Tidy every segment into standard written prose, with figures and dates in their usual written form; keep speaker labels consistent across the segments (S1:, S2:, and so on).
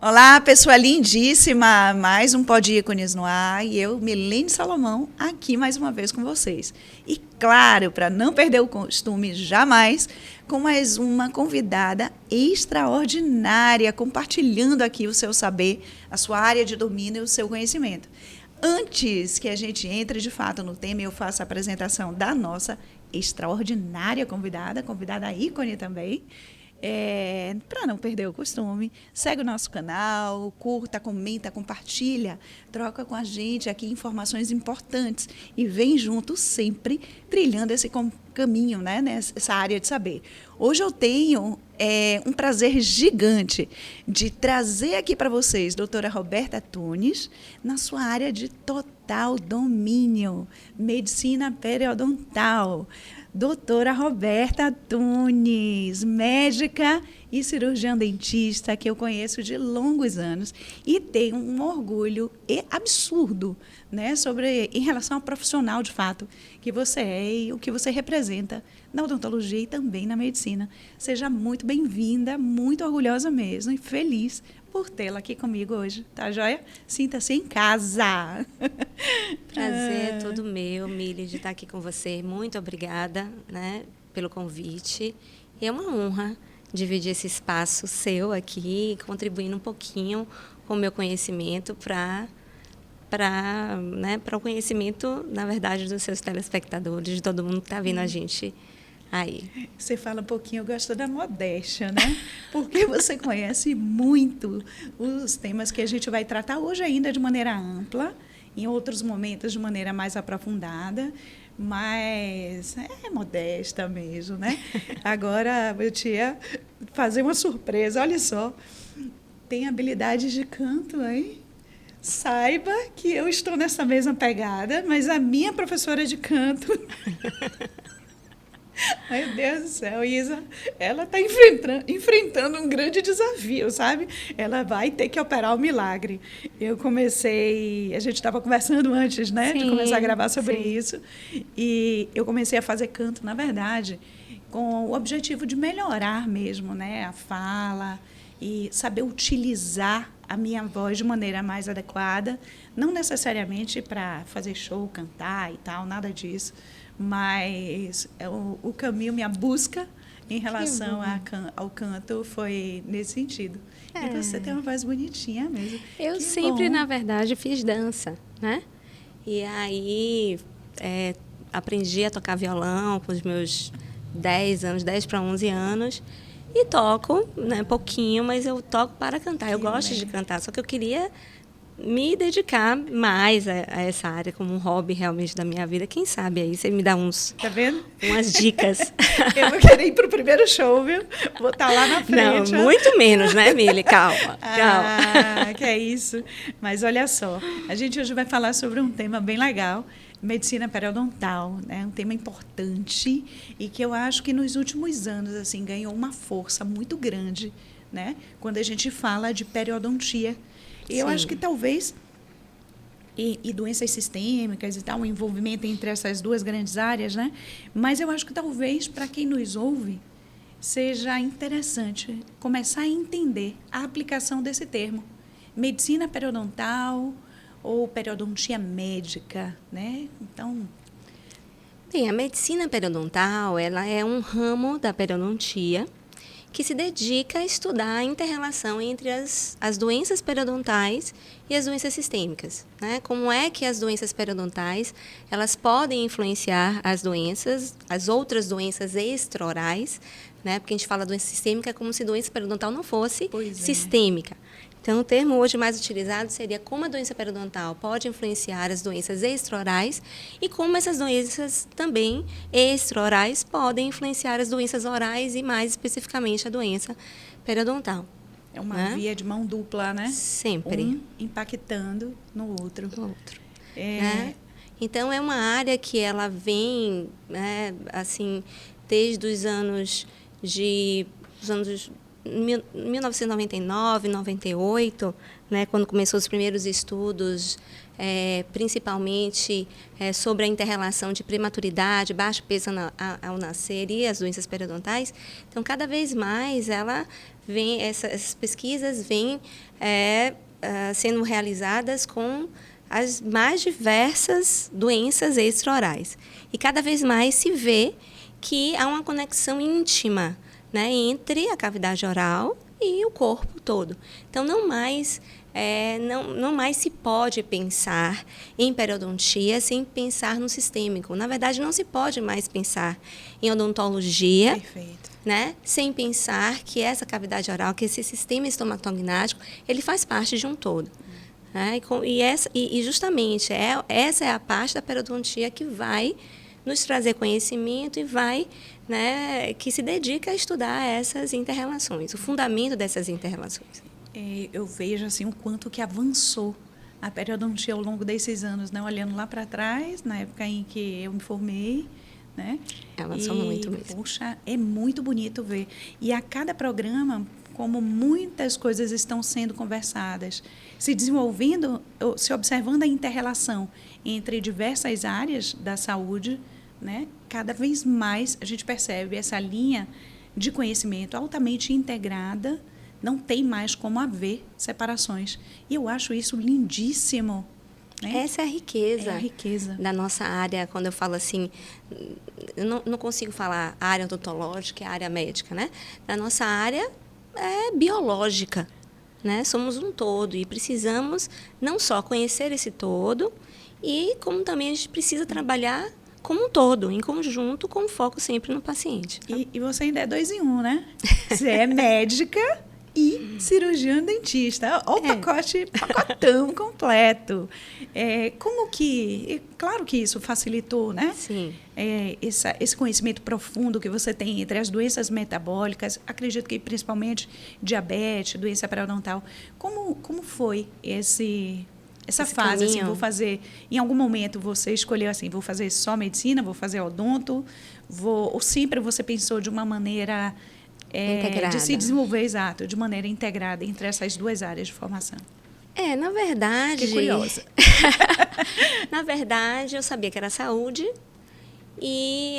S1: Olá, pessoa lindíssima! Mais um Pod Ícones no ar e eu, Milene Salomão, aqui mais uma vez com vocês. E claro, para não perder o costume jamais, com mais uma convidada extraordinária, compartilhando aqui o seu saber, a sua área de domínio e o seu conhecimento. Antes que a gente entre de fato no tema, eu faço a apresentação da nossa extraordinária convidada ícone também. Para não perder o costume, segue o nosso canal, curta, comenta, compartilha, troca com a gente aqui informações importantes e vem junto sempre trilhando esse caminho, né, nessa área de saber. Hoje eu tenho um prazer gigante de trazer aqui para vocês doutora Roberta Tunes, na sua área de total domínio, medicina periodontal. Doutora Roberta Tunes, médica e cirurgiã dentista que eu conheço de longos anos e tenho um orgulho absurdo, né, em relação ao profissional de fato que você é e o que você representa na odontologia e também na medicina. Seja muito bem-vinda, muito orgulhosa mesmo e feliz por tê-la aqui comigo hoje, tá joia? Sinta-se em casa.
S2: Prazer é todo meu, Mili, de estar aqui com você. Muito obrigada, né, pelo convite. E é uma honra dividir esse espaço seu aqui, contribuindo um pouquinho com o meu conhecimento para o conhecimento, na verdade, dos seus telespectadores, de todo mundo que está vendo a gente aí.
S1: Você fala um pouquinho, eu gosto da modéstia, né? Porque você conhece muito os temas que a gente vai tratar hoje ainda de maneira ampla, em outros momentos de maneira mais aprofundada, mas é modesta mesmo, né? Agora, eu te ia fazer uma surpresa, olha só, tem habilidades de canto, hein? Saiba que eu estou nessa mesma pegada, mas a minha professora de canto... Meu Deus do céu, Isa, ela está enfrentando um grande desafio, sabe? Ela vai ter que operar o milagre. A gente estava conversando antes, né, de começar a gravar sobre isso, e eu comecei a fazer canto, na verdade, com o objetivo de melhorar mesmo, né, a fala e saber utilizar a minha voz de maneira mais adequada, não necessariamente para fazer show, cantar e tal, nada disso, mas o caminho, minha busca em relação ao canto foi nesse sentido. E você tem uma voz bonitinha mesmo.
S2: Eu sempre, na verdade, fiz dança, né? E aí aprendi a tocar violão com os meus 10 para 11 anos. E toco, né, pouquinho, mas eu toco para cantar. Eu gosto de cantar, só que eu queria me dedicar mais a essa área como um hobby realmente da minha vida. Quem sabe aí você me dá
S1: tá vendo?
S2: umas dicas.
S1: Eu vou querer ir para o primeiro show, viu? Vou estar lá na frente.
S2: Não, muito menos, né, Mili? Calma.
S1: Que é isso. Mas olha só, a gente hoje vai falar sobre um tema bem legal, medicina periodontal, né? Um tema importante e que eu acho que nos últimos anos assim ganhou uma força muito grande, né? Quando a gente fala de periodontia. E eu acho que talvez, e doenças sistêmicas e tal, o envolvimento entre essas duas grandes áreas, né? Mas eu acho que talvez, para quem nos ouve, seja interessante começar a entender a aplicação desse termo. Medicina periodontal ou periodontia médica, né? Então...
S2: Bem, a medicina periodontal, ela é um ramo da periodontia que se dedica a estudar a inter-relação entre as doenças periodontais e as doenças sistêmicas, né? Como é que as doenças periodontais elas podem influenciar as outras doenças extraorais, né? Porque a gente fala doença sistêmica como se doença periodontal não fosse sistêmica. Então, o termo hoje mais utilizado seria como a doença periodontal pode influenciar as doenças extraorais e como essas doenças também extraorais podem influenciar as doenças orais e, mais especificamente, a doença periodontal.
S1: É uma via de mão dupla, né?
S2: Sempre.
S1: Um impactando no outro.
S2: Né? Então, é uma área que ela vem, né, assim, desde os anos 1999, 98, né, quando começou os primeiros estudos principalmente sobre a inter-relação de prematuridade, baixo peso ao nascer e as doenças periodontais. Então, cada vez mais essas pesquisas vêm sendo realizadas com as mais diversas doenças extra-orais. E cada vez mais se vê que há uma conexão íntima, né, entre a cavidade oral e o corpo todo. Então, não mais se pode pensar em periodontia sem pensar no sistêmico. Na verdade, não se pode mais pensar em odontologia,
S1: Perfeito.
S2: Né, sem pensar que essa cavidade oral, que esse sistema estomatognático, ele faz parte de um todo. Né? E justamente essa é a parte da periodontia que vai nos trazer conhecimento e que se dedica a estudar essas inter-relações, o fundamento dessas inter-relações.
S1: Eu vejo assim, o quanto que avançou a periodontia ao longo desses anos, né? Olhando lá para trás, na época em que eu me formei, né?
S2: Avançou muito mesmo.
S1: Poxa, é muito bonito ver. E a cada programa, como muitas coisas estão sendo conversadas, se desenvolvendo, se observando a inter-relação entre diversas áreas da saúde, né? Cada vez mais a gente percebe essa linha de conhecimento altamente integrada, não tem mais como haver separações. E eu acho isso lindíssimo. Né?
S2: Essa é a riqueza,
S1: da
S2: nossa área. Quando eu falo assim, eu não consigo falar área odontológica e área médica, né? A nossa área é biológica, né? Somos um todo e precisamos não só conhecer esse todo, e como também a gente precisa trabalhar como um todo, em conjunto, com foco sempre no paciente.
S1: Tá? E você ainda é 2 em 1, né? Você é médica e cirurgião dentista. Olha o pacotão completo. Claro que isso facilitou, né?
S2: Sim.
S1: Esse conhecimento profundo que você tem entre as doenças metabólicas, acredito que principalmente diabetes, doença periodontal. Como foi essa fase? Assim, vou fazer, em algum momento você escolheu assim, vou fazer só medicina, vou fazer odonto, ou sempre você pensou de uma maneira de se desenvolver, exato, de maneira integrada entre essas duas áreas de formação?
S2: Na verdade...
S1: Fiquei curiosa.
S2: Na verdade, eu sabia que era saúde e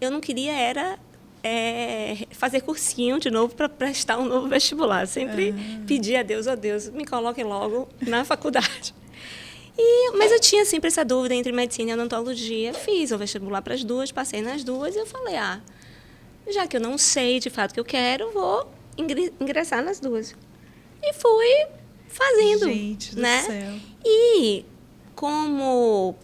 S2: eu não queria fazer cursinho de novo para prestar um novo vestibular. Sempre pedia a Deus, Deus, me coloque logo na faculdade. Mas eu tinha sempre essa dúvida entre medicina e odontologia. Fiz o vestibular para as duas, passei nas duas e eu falei, já que eu não sei de fato o que eu quero, vou ingressar nas duas. E fui fazendo.
S1: Gente do céu.
S2: E como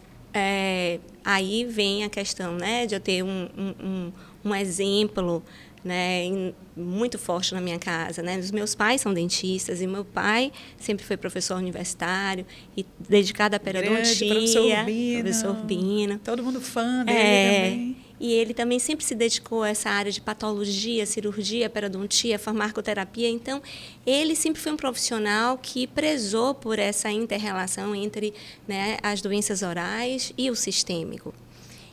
S2: aí vem a questão, né, de eu ter um exemplo, né, muito forte na minha casa, né? Os meus pais são dentistas e meu pai sempre foi professor universitário e dedicado à periodontia. Professor Bino.
S1: Todo mundo fã dele também.
S2: E ele também sempre se dedicou a essa área de patologia, cirurgia, periodontia, farmacoterapia. Então, ele sempre foi um profissional que prezou por essa inter-relação entre, né, as doenças orais e o sistêmico.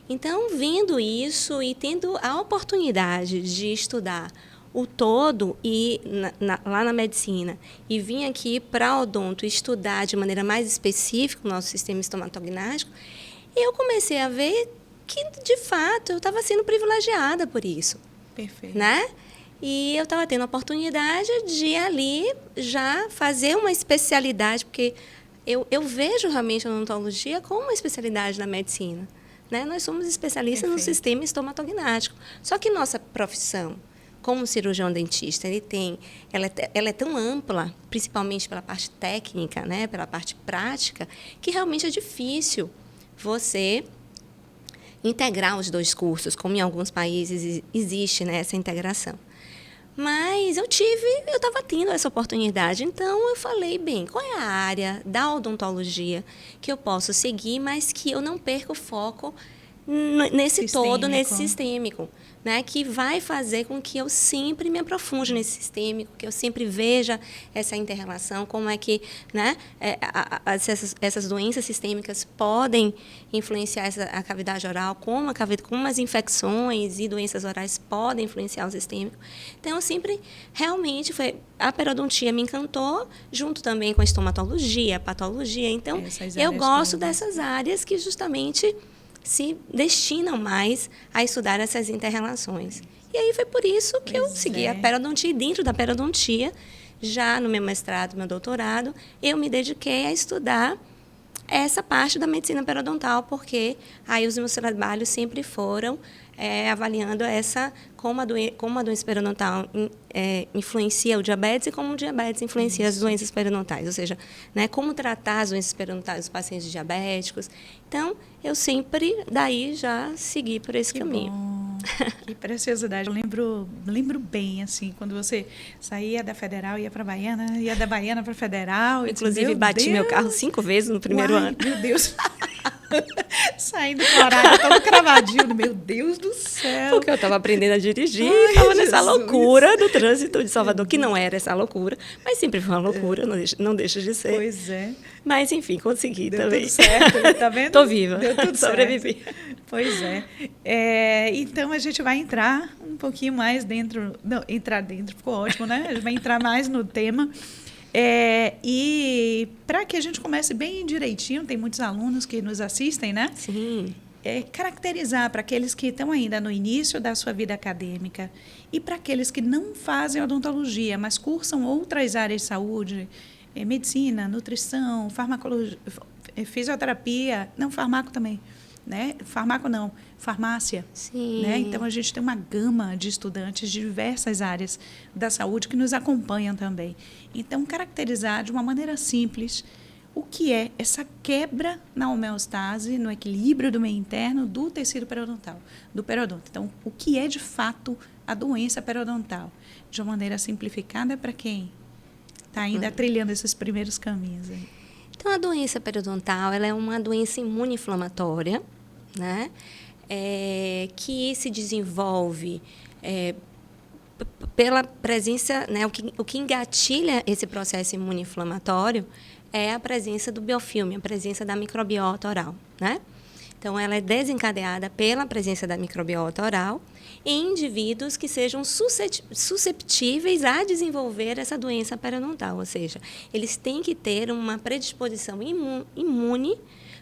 S2: Então, vendo isso e tendo a oportunidade de estudar o todo lá na medicina e vim aqui para odonto estudar de maneira mais específica o nosso sistema estomatognático, eu comecei a ver que, de fato, eu estava sendo privilegiada por isso.
S1: Perfeito.
S2: Né? E eu estava tendo a oportunidade de ali já fazer uma especialidade, porque eu vejo realmente a odontologia como uma especialidade da medicina. Né? Nós somos especialistas no sistema estomatognático. Só que nossa profissão, como cirurgião dentista, ela é tão ampla, principalmente pela parte técnica, né? Pela parte prática, que realmente é difícil você integrar os dois cursos, como em alguns países existe, né, essa integração. Mas eu estava tendo essa oportunidade, então eu falei, bem, qual é a área da odontologia que eu posso seguir, mas que eu não perca o foco nesse todo, nesse sistêmico, né? Que vai fazer com que eu sempre me aprofunde nesse sistêmico, que eu sempre veja essa inter-relação, como é que, né, essas doenças sistêmicas podem influenciar a cavidade oral, como as infecções e doenças orais podem influenciar o sistêmico. Então, realmente, a periodontia me encantou, junto também com a estomatologia, a patologia. Então, eu gosto dessas áreas que justamente se destinam mais a estudar essas inter-relações. E aí foi por isso que eu segui a periodontia. E dentro da periodontia, já no meu mestrado, meu doutorado, eu me dediquei a estudar essa parte da medicina periodontal, porque aí os meus trabalhos sempre foram avaliando como a doença periodontal influencia o diabetes e como o diabetes influencia as doenças periodontais, ou seja, né, como tratar as doenças periodontais dos pacientes diabéticos. Então, eu sempre, daí, já segui por esse caminho.
S1: Bom. Que preciosidade. Eu lembro bem, assim, quando você saía da Federal, ia para a Baiana, ia da Baiana para a Federal.
S2: Inclusive, bati meu carro 5 vezes no primeiro ano.
S1: Meu Deus. Saindo do horário, todo cravadinho. Meu Deus do céu.
S2: Porque eu estava aprendendo a dirigir e estava nessa loucura do trânsito de Salvador, que não era essa loucura, mas sempre foi uma loucura, não deixa de ser.
S1: Pois é.
S2: Mas, enfim, consegui
S1: Deu
S2: também.
S1: Tudo certo, tá vendo?
S2: Tô viva.
S1: Deu tudo
S2: Sobrevivi.
S1: Certo. Pois é. Então, a gente vai entrar um pouquinho mais dentro. Não, entrar dentro ficou ótimo, né? A gente vai entrar mais no tema. E para que a gente comece bem direitinho, tem muitos alunos que nos assistem, né?
S2: Sim.
S1: Caracterizar para aqueles que estão ainda no início da sua vida acadêmica e para aqueles que não fazem odontologia, mas cursam outras áreas de saúde, medicina, nutrição, farmacologia, fisioterapia, não, farmaco também, né? Farmaco não, farmácia.
S2: Sim.
S1: Né? Então, a gente tem uma gama de estudantes de diversas áreas da saúde que nos acompanham também. Então, caracterizar de uma maneira simples o que é essa quebra na homeostase, no equilíbrio do meio interno do tecido periodontal, do periodonto. Então, o que é, de fato, a doença periodontal? De uma maneira simplificada para quem está ainda trilhando esses primeiros caminhos. Aí.
S2: Então, a doença periodontal ela é uma doença imunoinflamatória, né? Que se desenvolve pela presença, né? O que engatilha esse processo imunoinflamatório é a presença do biofilme, a presença da microbiota oral, né? Então, ela é desencadeada pela presença da microbiota oral em indivíduos que sejam susceptíveis a desenvolver essa doença periodontal, ou seja, eles têm que ter uma predisposição imune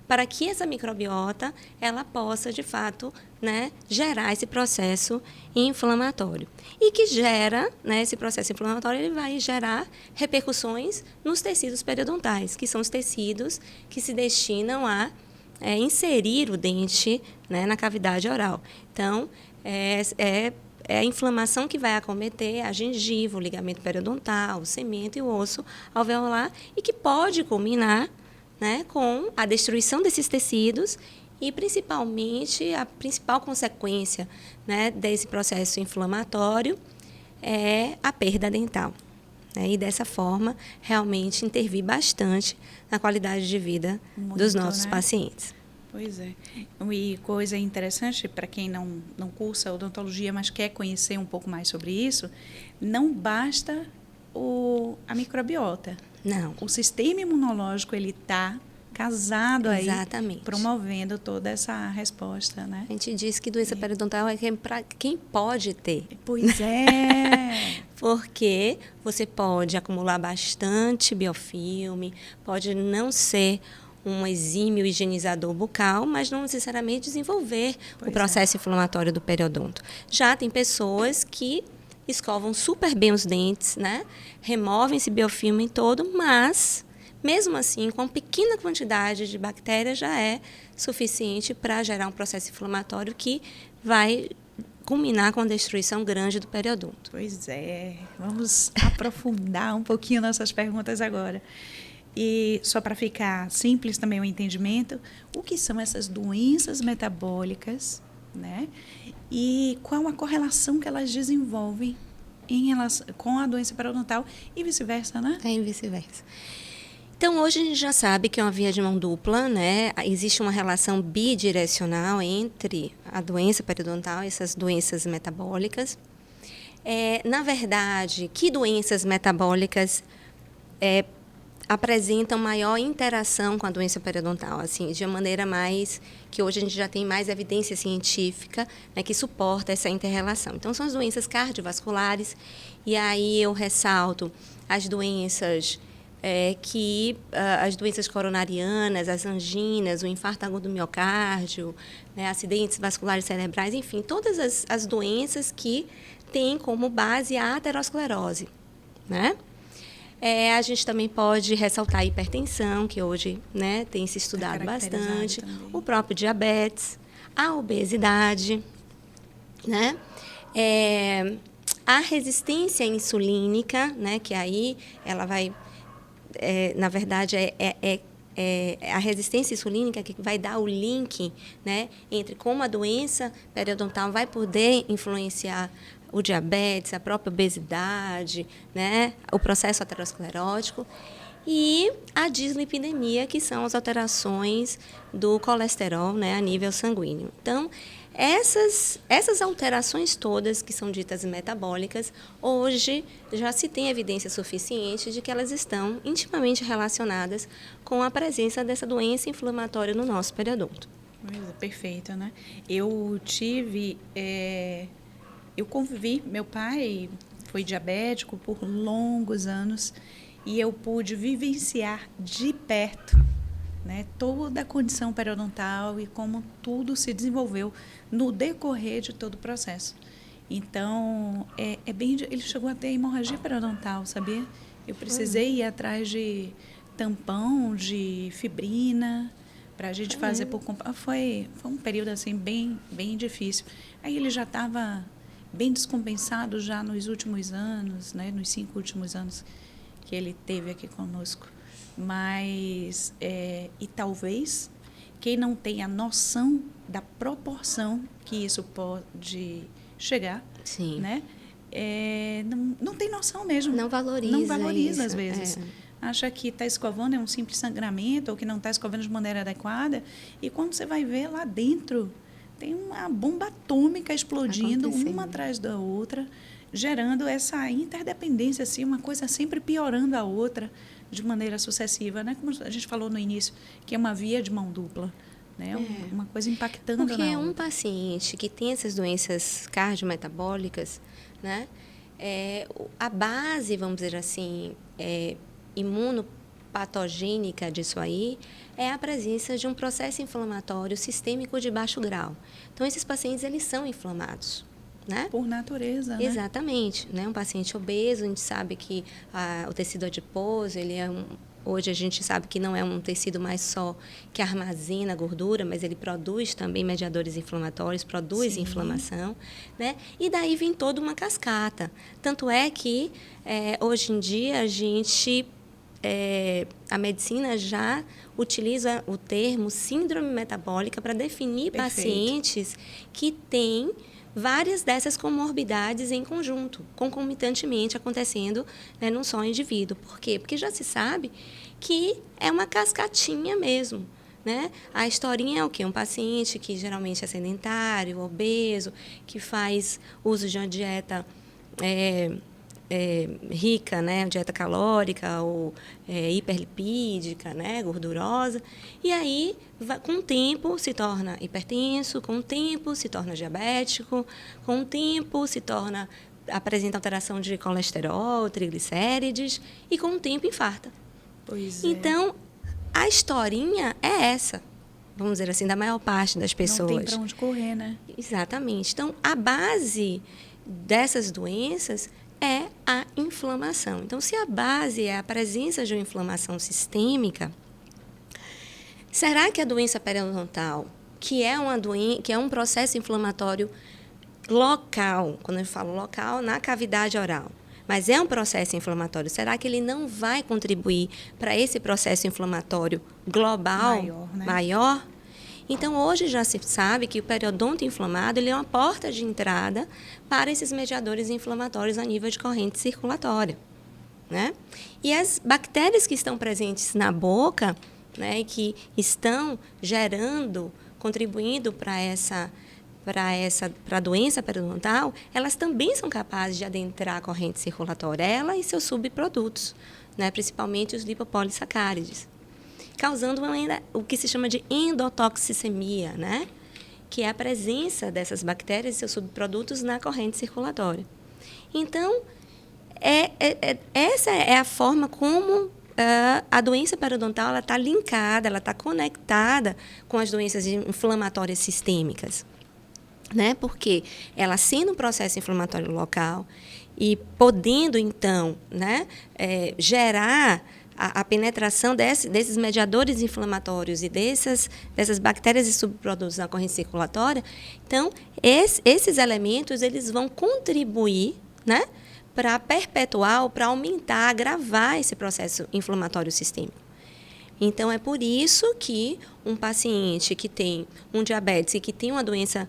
S2: para que essa microbiota ela possa, de fato, né, gerar esse processo inflamatório. E que gera, né, esse processo inflamatório, ele vai gerar repercussões nos tecidos periodontais, que são os tecidos que se destinam a inserir o dente, né, na cavidade oral. Então, é a inflamação que vai acometer a gengiva, o ligamento periodontal, o cemento e o osso alveolar, e que pode culminar, né, com a destruição desses tecidos e, principalmente, a principal consequência, né, desse processo inflamatório é a perda dental. Né, e, dessa forma, realmente intervir bastante na qualidade de vida dos nossos pacientes.
S1: Pois é. E coisa interessante, para quem não cursa odontologia, mas quer conhecer um pouco mais sobre isso, não basta a microbiota.
S2: Não.
S1: O sistema imunológico, ele está casado aí,
S2: exatamente,
S1: promovendo toda essa resposta, né?
S2: A gente diz que doença periodontal é para quem pode ter.
S1: Pois é.
S2: Porque você pode acumular bastante biofilme, pode não ser um exímio higienizador bucal, mas não necessariamente desenvolver o processo inflamatório do periodonto. Já tem pessoas que escovam super bem os dentes, né? Removem esse biofilme todo, mas, mesmo assim, com pequena quantidade de bactérias, já é suficiente para gerar um processo inflamatório que vai culminar com a destruição grande do periodonto.
S1: Pois é. Vamos aprofundar um pouquinho nossas perguntas agora. E só para ficar simples também o entendimento, o que são essas doenças metabólicas, né? E qual a correlação que elas desenvolvem em relação, com a doença periodontal e vice-versa, né?
S2: E vice-versa. Então, hoje a gente já sabe que é uma via de mão dupla, né? Existe uma relação bidirecional entre a doença periodontal e essas doenças metabólicas. Na verdade, que doenças metabólicas apresentam maior interação com a doença periodontal, assim, de uma maneira mais que hoje a gente já tem mais evidência científica, né, que suporta essa inter-relação. Então, são as doenças cardiovasculares, e aí eu ressalto as doenças as doenças coronarianas, as anginas, o infarto agudo do miocárdio, né, acidentes vasculares cerebrais, enfim, todas as doenças que têm como base a aterosclerose, né? A gente também pode ressaltar a hipertensão, que hoje, né, tem se estudado bastante, o próprio diabetes, a obesidade, né? A resistência insulínica, né, que aí ela vai, na verdade, a resistência insulínica que vai dar o link, né, entre como a doença periodontal vai poder influenciar o diabetes, a própria obesidade, né, o processo aterosclerótico, e a dislipidemia, que são as alterações do colesterol, né, a nível sanguíneo. Então, essas alterações todas, que são ditas metabólicas, hoje já se tem evidência suficiente de que elas estão intimamente relacionadas com a presença dessa doença inflamatória no nosso periodonto.
S1: Perfeito, né? Eu convivi, meu pai foi diabético por longos anos e eu pude vivenciar de perto, né, toda a condição periodontal e como tudo se desenvolveu no decorrer de todo o processo. Então, ele chegou a ter hemorragia periodontal, sabia? Eu precisei ir atrás de tampão, de fibrina, para a gente fazer por compra. Foi um período assim bem difícil. Aí ele já estava bem descompensado já nos últimos anos, né, nos 5 últimos anos que ele teve aqui conosco. Mas, e talvez, quem não tenha noção da proporção que isso pode chegar,
S2: sim,
S1: né, não tem noção mesmo.
S2: Não valoriza.
S1: Não valoriza, às vezes. Acha que está escovando é um simples sangramento ou que não está escovando de maneira adequada. E quando você vai ver lá dentro, tem uma bomba atômica explodindo uma atrás da outra, gerando essa interdependência, assim, uma coisa sempre piorando a outra de maneira sucessiva, né? Como a gente falou no início, que é uma via de mão dupla, né? Uma coisa impactando
S2: porque
S1: na outra.
S2: Um paciente que tem essas doenças cardiometabólicas, né? A base, vamos dizer assim, imunopatogênica disso aí é a presença de um processo inflamatório sistêmico de baixo grau. Então, esses pacientes, eles são inflamados, né?
S1: Por natureza, né?
S2: Exatamente, né? Um paciente obeso, a gente sabe que o tecido adiposo, ele hoje a gente sabe que não é um tecido mais só que armazena gordura, mas ele produz também mediadores inflamatórios, produz inflamação, né? E daí vem toda uma cascata. Tanto é que hoje em dia a medicina já utiliza o termo síndrome metabólica para definir pacientes que têm várias dessas comorbidades em conjunto, concomitantemente acontecendo, né, num só indivíduo. Por quê? Porque já se sabe que é uma cascatinha mesmo, né? A historinha é o quê? Um paciente que geralmente é sedentário, obeso, que faz uso de uma dieta rica, né, dieta calórica ou hiperlipídica, né, gordurosa, e aí com o tempo se torna hipertenso, com o tempo se torna diabético, com o tempo apresenta alteração de colesterol, triglicérides e com o tempo infarta. Então, a historinha é essa, vamos dizer assim, da maior parte das pessoas.
S1: Não tem para onde correr, né?
S2: Exatamente. Então, a base dessas doenças é a inflamação. Então, se a base é a presença de uma inflamação sistêmica, será que a doença periodontal, que é um processo inflamatório local, quando eu falo local, na cavidade oral, mas é um processo inflamatório, será que ele não vai contribuir para esse processo inflamatório global maior? Então, hoje já se sabe que o periodonto inflamado ele é uma porta de entrada para esses mediadores inflamatórios a nível de corrente circulatória. né? E as bactérias que estão presentes na boca, né, que estão contribuindo para a doença periodontal, elas também são capazes de adentrar a corrente circulatória, ela e seus subprodutos, né, principalmente os lipopolissacárides, causando o que se chama de endotoxicemia, né, que é a presença dessas bactérias e seus subprodutos na corrente circulatória. Então, essa é a forma como a doença periodontal está linkada, ela está conectada com as doenças inflamatórias sistêmicas, né? Porque ela sendo um processo inflamatório local e podendo, então, né, gerar a penetração desses mediadores inflamatórios e dessas bactérias e subprodutos na corrente circulatória, então, esses elementos eles vão contribuir, né, para perpetuar ou para aumentar, agravar esse processo inflamatório sistêmico. Então, é por isso que um paciente que tem um diabetes e que tem uma doença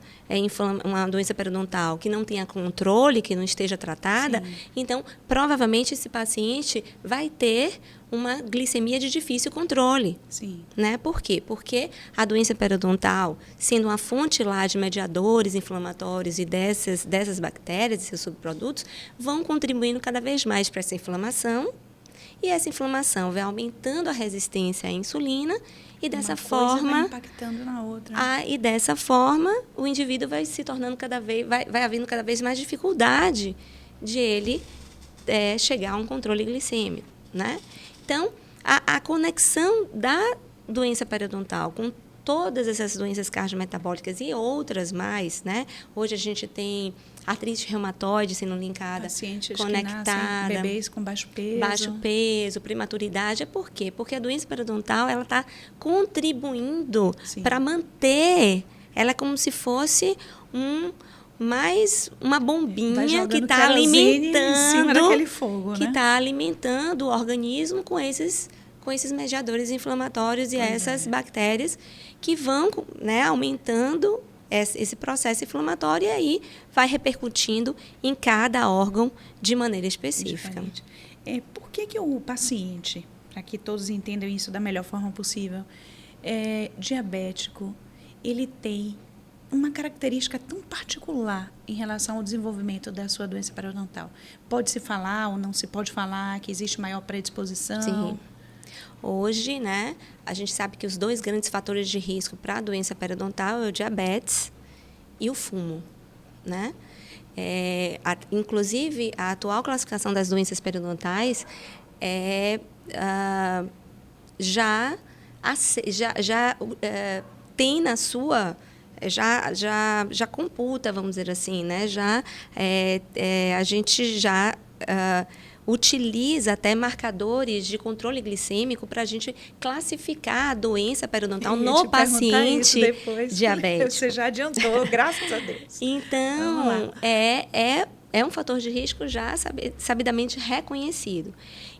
S2: periodontal que não tenha controle, que não esteja tratada, sim, então, provavelmente, esse paciente vai ter uma glicemia de difícil controle.
S1: Sim.
S2: Né? Por quê? Porque a doença periodontal, sendo uma fonte lá de mediadores inflamatórios e dessas bactérias e seus subprodutos, vão contribuindo cada vez mais para essa inflamação, e essa inflamação vai aumentando a resistência à insulina e dessa forma
S1: vai impactando na outra.
S2: E dessa forma o indivíduo vai se tornando vai havendo cada vez mais dificuldade de ele chegar a um controle glicêmico, né? Então, a conexão da doença periodontal com todas essas doenças cardiometabólicas e outras mais, né? Hoje a gente tem artrite reumatoide sendo linkada,
S1: pacientes
S2: conectada,
S1: que nascem, bebês com baixo
S2: peso, prematuridade. É por quê? Porque a doença periodontal ela está contribuindo para manter, ela é como se fosse mais uma bombinha que está alimentando,
S1: em cima daquele fogo,
S2: que está alimentando o organismo com esses mediadores inflamatórios e essas bactérias que vão, né, aumentando esse processo inflamatório e aí vai repercutindo em cada órgão de maneira específica.
S1: Por que o paciente, para que todos entendam isso da melhor forma possível, diabético, ele tem uma característica tão particular em relação ao desenvolvimento da sua doença periodontal? Pode-se falar ou não se pode falar que existe maior predisposição?
S2: Sim. Hoje, né, a gente sabe que os 2 grandes fatores de risco para a doença periodontal é o diabetes e o fumo, né? Inclusive, a atual classificação das doenças periodontais já tem na sua... Já computa, vamos dizer assim, né? A gente já utiliza até marcadores de controle glicêmico para a gente classificar a doença periodontal no paciente diabético.
S1: Você já adiantou, graças a Deus.
S2: Então, é um fator de risco já sabidamente reconhecido.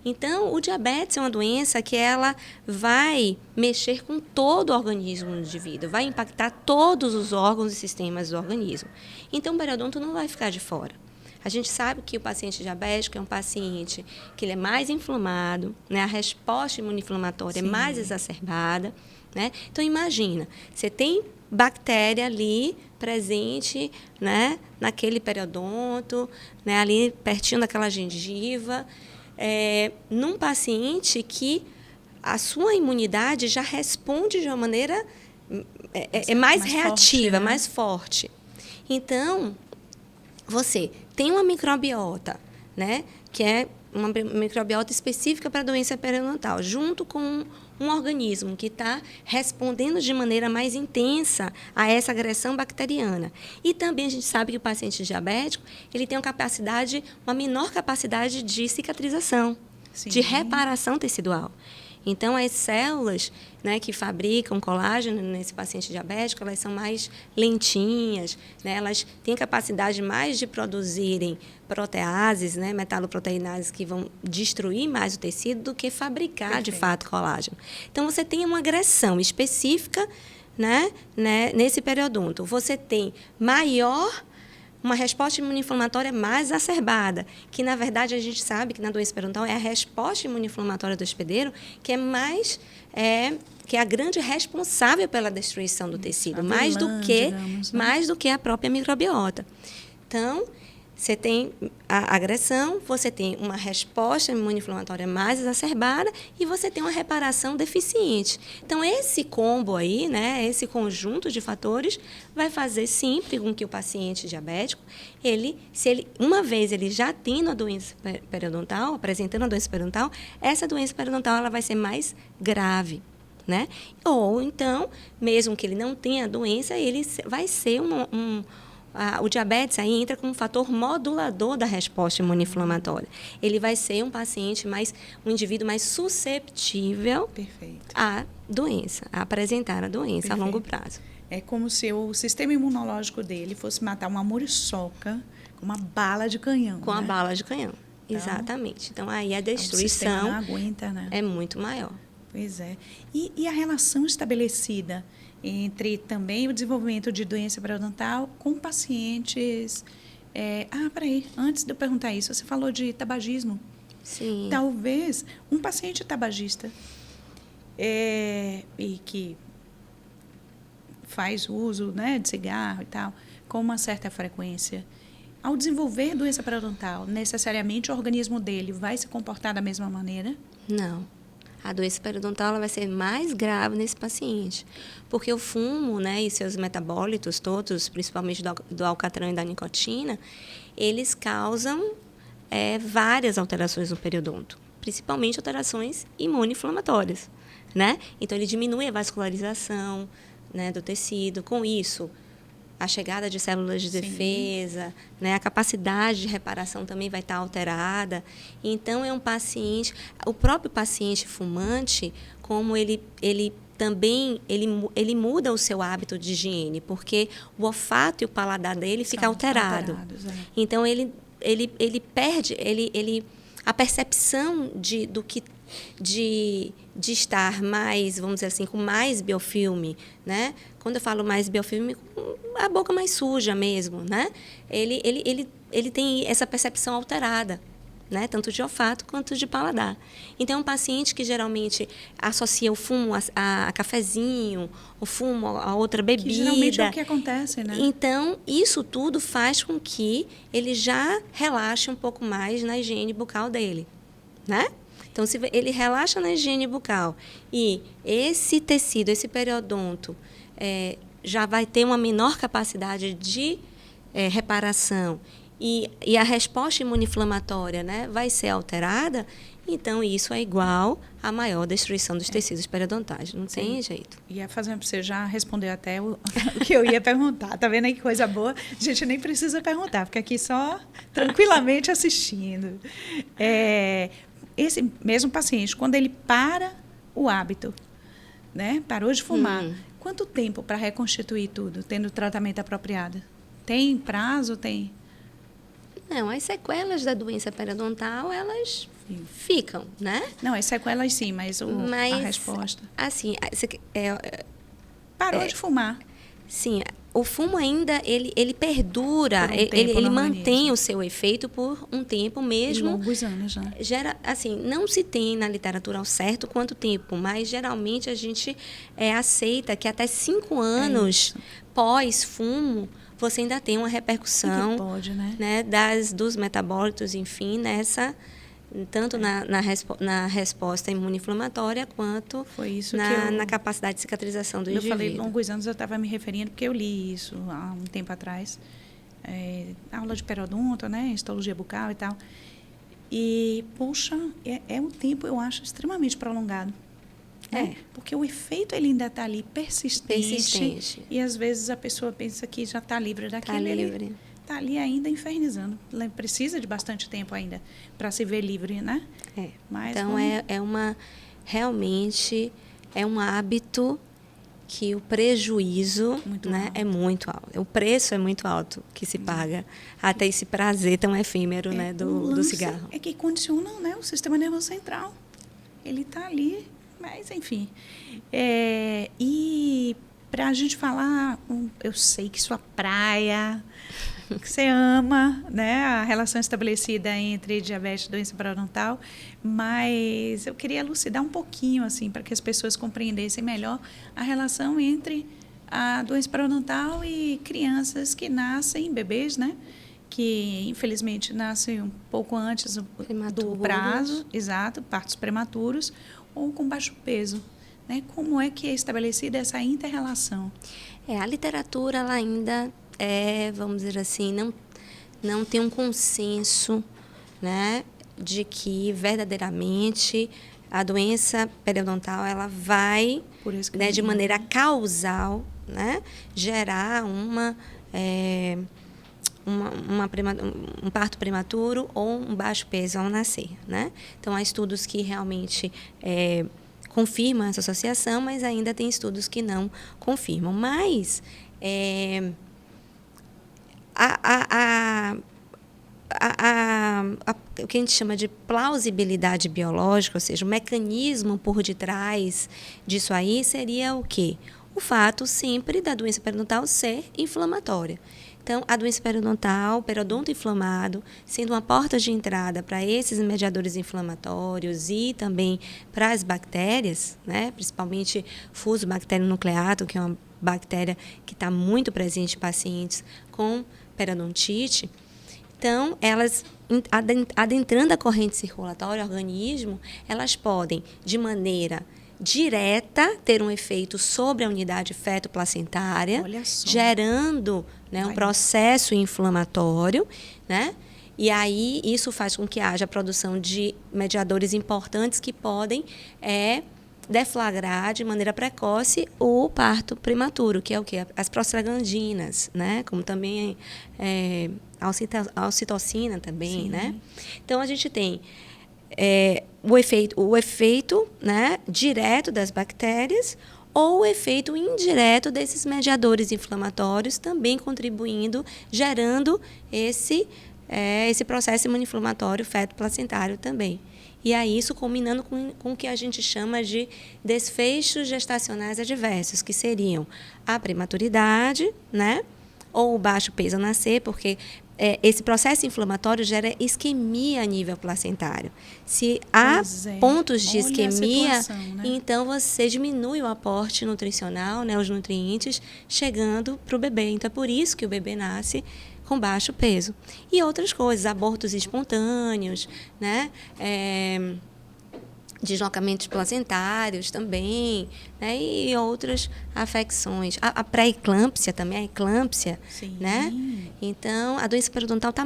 S2: Então, o diabetes é uma doença que ela vai mexer com todo o organismo do indivíduo, vai impactar todos os órgãos e sistemas do organismo. Então, o periodonto não vai ficar de fora. A gente sabe que o paciente diabético é um paciente que ele é mais inflamado, né? A resposta imunoinflamatória é mais exacerbada, né? Então, imagina, você tem bactéria ali presente, né, naquele periodonto, né, ali pertinho daquela gengiva, num paciente que a sua imunidade já responde de uma maneira mais reativa, forte, né? Mais forte. Então, você tem uma microbiota, né, que é uma microbiota específica para a doença periodontal, junto com um organismo que está respondendo de maneira mais intensa a essa agressão bacteriana. E também a gente sabe que o paciente diabético ele tem uma menor capacidade de cicatrização, sim, de reparação tecidual. Então, as células, né, que fabricam colágeno nesse paciente diabético, elas são mais lentinhas, né, elas têm capacidade mais de produzirem proteases, né, metaloproteinases que vão destruir mais o tecido do que fabricar, perfeito, de fato, colágeno. Então, você tem uma agressão específica, né, nesse periodonto. Você tem maior uma resposta imunoinflamatória mais exacerbada, que na verdade a gente sabe que na doença periodontal é a resposta imunoinflamatória do hospedeiro que que é a grande responsável pela destruição do tecido, mais do que a própria microbiota. Então, você tem a agressão, você tem uma resposta imunoinflamatória mais exacerbada e você tem uma reparação deficiente. Então, esse combo aí, né, esse conjunto de fatores, vai fazer sempre com que o paciente diabético, uma vez ele já tendo a doença periodontal, apresentando a doença periodontal, essa doença periodontal ela vai ser mais grave. Né? Ou, então, mesmo que ele não tenha a doença, ele vai ser o diabetes aí entra como um fator modulador da resposta imunoinflamatória. Ele vai ser um indivíduo mais susceptível à doença, a apresentar a doença a longo prazo.
S1: É como se o sistema imunológico dele fosse matar uma muriçoca com uma bala de canhão.
S2: Com a bala de canhão, então, exatamente. Então, aí a destruição
S1: não aguenta, né?
S2: É muito maior.
S1: Pois é. E a relação estabelecida entre também o desenvolvimento de doença periodontal com pacientes... peraí, antes de eu perguntar isso, você falou de tabagismo.
S2: Sim.
S1: Talvez um paciente tabagista e que faz uso, né, de cigarro e tal, com uma certa frequência, ao desenvolver doença periodontal, necessariamente o organismo dele vai se comportar da mesma maneira?
S2: Não. A doença periodontal ela vai ser mais grave nesse paciente, porque o fumo, né, e seus metabólitos todos, principalmente do alcatrão e da nicotina, eles causam várias alterações no periodonto, principalmente alterações imunoinflamatórias, né? Então, ele diminui a vascularização, né, do tecido. Com isso, a chegada de células de defesa, né, a capacidade de reparação também vai estar alterada. Então, é um paciente... O próprio paciente fumante, como ele também ele muda o seu hábito de higiene, porque o olfato e o paladar dele fica alterado. Então, ele perde a percepção de estar mais, vamos dizer assim, com mais biofilme, né? Quando eu falo mais biofilme, a boca mais suja mesmo, né? Ele tem essa percepção alterada, né? Tanto de olfato quanto de paladar. Então, um paciente que geralmente associa o fumo a cafezinho, o fumo a outra bebida. Que
S1: geralmente é o que acontece, né?
S2: Então, isso tudo faz com que ele já relaxe um pouco mais na higiene bucal dele, né? Então, se ele relaxa na higiene bucal e esse tecido, esse periodonto, já vai ter uma menor capacidade de reparação e a resposta imunoinflamatória, né, vai ser alterada, então isso é igual a maior destruição dos tecidos periodontais. Não tem jeito.
S1: Ia fazer para você já responder até o que eu ia perguntar. Tá vendo aí que coisa boa? A gente nem precisa perguntar, fica aqui só tranquilamente assistindo. Esse mesmo paciente, quando ele para o hábito, né, parou de fumar, quanto tempo para reconstituir tudo, tendo o tratamento apropriado? Tem prazo? Tem?
S2: Não, as sequelas da doença periodontal, elas ficam, né?
S1: Não, as sequelas sim, mas a resposta.
S2: Assim,
S1: parou de fumar.
S2: Sim, o fumo ainda, ele perdura, ele mantém o seu efeito por um tempo mesmo.
S1: Longos anos, né?
S2: Assim, não se tem na literatura ao certo quanto tempo, mas geralmente a gente aceita que até 5 anos pós-fumo, você ainda tem uma repercussão né, dos metabólitos, enfim, tanto na resposta imunoinflamatória quanto na capacidade de cicatrização do indivíduo.
S1: Eu falei longos anos, eu estava me referindo porque eu li isso há um tempo atrás. Aula de periodonto, né, histologia bucal e tal. E, poxa, é um tempo, eu acho, extremamente prolongado. Porque o efeito ele ainda está ali persistente. E às vezes a pessoa pensa que já está livre daquilo.
S2: Está livre.
S1: Está ali ainda infernizando. Precisa de bastante tempo ainda para se ver livre, né? Mas,
S2: então, realmente é um hábito que o prejuízo é muito alto. O preço é muito alto que se paga. Até esse prazer tão efêmero do cigarro.
S1: É que condiciona, né, o sistema nervoso central. Ele está ali. Mas, enfim. E para a gente falar, eu sei que sua praia, que você ama, né, a relação estabelecida entre diabetes e doença periodontal, mas eu queria elucidar um pouquinho, assim, para que as pessoas compreendessem melhor a relação entre a doença periodontal e crianças que nascem, bebês, né, que infelizmente nascem um pouco antes do prazo, exato, partos prematuros, ou com baixo peso. Né? Como é que é estabelecida essa inter-relação?
S2: A literatura ela ainda vamos dizer assim, não tem um consenso, né, de que verdadeiramente a doença periodontal ela vai, né, de maneira causal, né, gerar um parto prematuro ou um baixo peso ao nascer, né? Então, há estudos que realmente confirmam essa associação, mas ainda tem estudos que não confirmam. Mas o que a gente chama de plausibilidade biológica, ou seja, o mecanismo por detrás disso aí seria o quê? O fato sempre da doença periodontal ser inflamatória. Então, a doença periodontal, o periodonto inflamado, sendo uma porta de entrada para esses mediadores inflamatórios e também para as bactérias, né, principalmente Fusobacterium nucleatum, que é uma bactéria que está muito presente em pacientes com periodontite. Então, elas, adentrando a corrente circulatória, o organismo, elas podem, de maneira direta, ter um efeito sobre a unidade feto-placentária, gerando, né, um processo inflamatório, né? E aí isso faz com que haja a produção de mediadores importantes que podem deflagrar de maneira precoce o parto prematuro, que é o quê? As prostaglandinas, né? Como também a ocitocina também, né? Então, a gente tem o efeito, né, direto das bactérias ou o efeito indireto desses mediadores inflamatórios também contribuindo, gerando esse processo imunoinflamatório feto-placentário também. E aí isso combinando com o que a gente chama de desfechos gestacionais adversos, que seriam a prematuridade, né, ou o baixo peso ao nascer, porque esse processo inflamatório gera isquemia a nível placentário. Se há pontos de isquemia, né? Então você diminui o aporte nutricional, né, os nutrientes, chegando para o bebê. Então é por isso que o bebê nasce com baixo peso. E outras coisas, abortos espontâneos, né? Deslocamentos placentários também, né? E outras afecções. A pré-eclâmpsia também, a eclâmpsia, né? Então, a doença periodontal está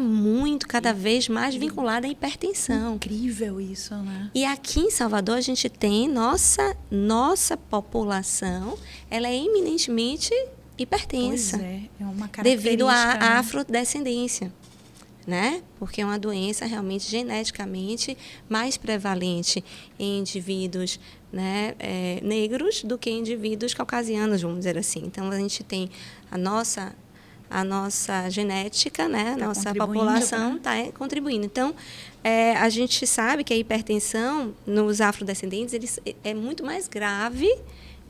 S2: cada vez mais vinculada à hipertensão.
S1: Incrível isso, né?
S2: E aqui em Salvador, a gente tem nossa população, ela é eminentemente hipertensa.
S1: Pois é uma característica,
S2: devido à
S1: né?
S2: afrodescendência. Né? Porque é uma doença realmente geneticamente mais prevalente em indivíduos, né, negros do que em indivíduos caucasianos, vamos dizer assim. Então, a gente tem a nossa genética, né, nossa população está contribuindo. Então, a gente sabe que a hipertensão nos afrodescendentes é muito mais grave.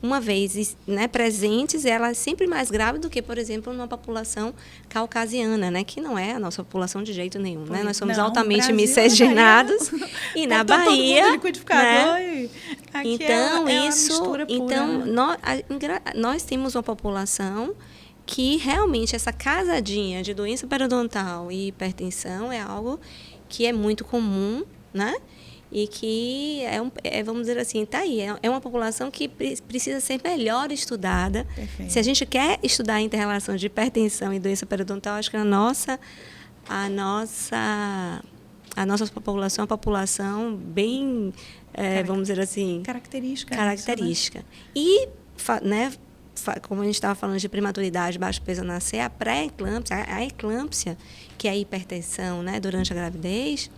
S2: Uma vez, né, presentes, ela é sempre mais grave do que, por exemplo, numa população caucasiana, né, que não é a nossa população de jeito nenhum. Né? Nós somos altamente miscigenados. E na Bahia. Todo mundo liquidificador,
S1: né?
S2: Então,
S1: pura,
S2: nós temos uma população que realmente essa casadinha de doença periodontal e hipertensão é algo que é muito comum, né? E que vamos dizer assim, está aí. É uma população que precisa ser melhor estudada.
S1: Perfeito.
S2: Se a gente quer estudar a inter-relação de hipertensão e doença periodontal, acho que a nossa população é uma população bem, vamos dizer assim...
S1: Característica.
S2: Isso, né? E, né, como a gente estava falando de prematuridade, baixo peso ao nascer, a pré-eclâmpsia, a eclâmpsia, que é a hipertensão, né, durante a gravidez...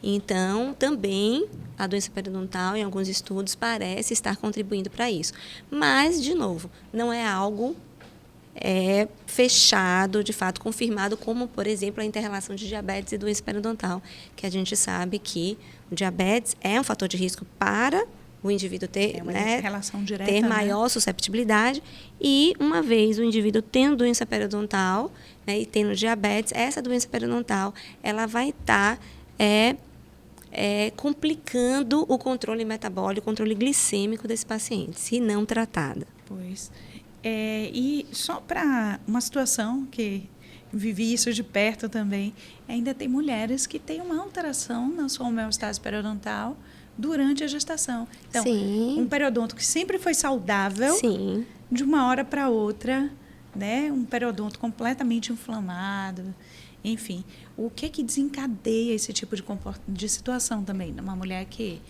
S2: Então, também a doença periodontal, em alguns estudos, parece estar contribuindo para isso. Mas, de novo, não é algo fechado, de fato, confirmado, como, por exemplo, a inter-relação de diabetes e doença periodontal, que a gente sabe que o diabetes é um fator de risco para o indivíduo ter,
S1: uma
S2: né,
S1: relação direta,
S2: ter maior susceptibilidade. E, uma vez o indivíduo tendo doença periodontal, né, e tendo diabetes, essa doença periodontal ela vai estar complicando o controle metabólico, o controle glicêmico desse paciente, se não tratada.
S1: Pois. E só para uma situação que vivi isso de perto também, ainda tem mulheres que têm uma alteração na sua homeostase periodontal durante a gestação. Então,
S2: Sim.
S1: um periodonto que sempre foi saudável,
S2: Sim.
S1: de uma hora para outra, né? Um periodonto completamente inflamado, enfim. O que desencadeia esse tipo de situação também? Uma mulher que